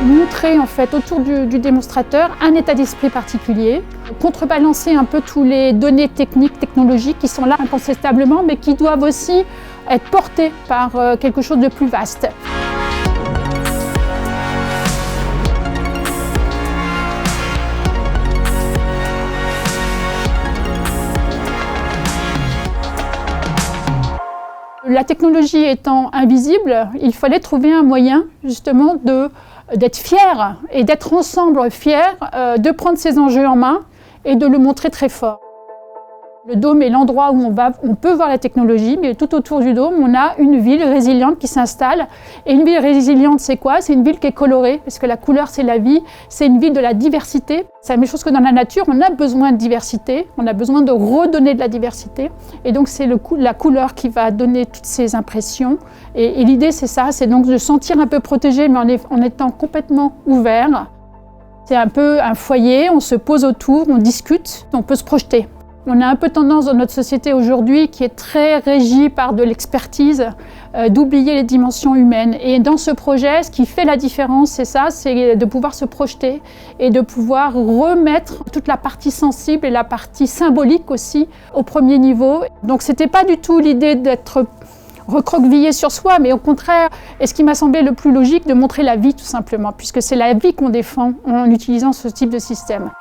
montrer en fait autour du démonstrateur un état d'esprit particulier, contrebalancer un peu tous les données techniques, technologiques qui sont là incontestablement, mais qui doivent aussi être portées par quelque chose de plus vaste. La technologie étant invisible, il fallait trouver un moyen justement d'être fiers et d'être ensemble fiers, de prendre ces enjeux en main et de le montrer très fort. Le dôme est l'endroit où on peut voir la technologie, mais tout autour du dôme, on a une ville résiliente qui s'installe. Et une ville résiliente, c'est quoi? C'est une ville qui est colorée, parce que la couleur, c'est la vie. C'est une ville de la diversité. C'est la même chose que dans la nature, on a besoin de diversité, on a besoin de redonner de la diversité. Et donc, c'est la couleur qui va donner toutes ces impressions. Et l'idée, c'est ça, c'est donc de se sentir un peu protégé, mais en étant complètement ouvert. C'est un peu un foyer, on se pose autour, on discute, on peut se projeter. On a un peu tendance dans notre société aujourd'hui qui est très régie par de l'expertise, d'oublier les dimensions humaines. Et dans ce projet, ce qui fait la différence, c'est ça, c'est de pouvoir se projeter et de pouvoir remettre toute la partie sensible et la partie symbolique aussi au premier niveau. Donc c'était pas du tout l'idée d'être recroquevillé sur soi, mais au contraire, et ce qui m'a semblé le plus logique, de montrer la vie tout simplement, puisque c'est la vie qu'on défend en utilisant ce type de système.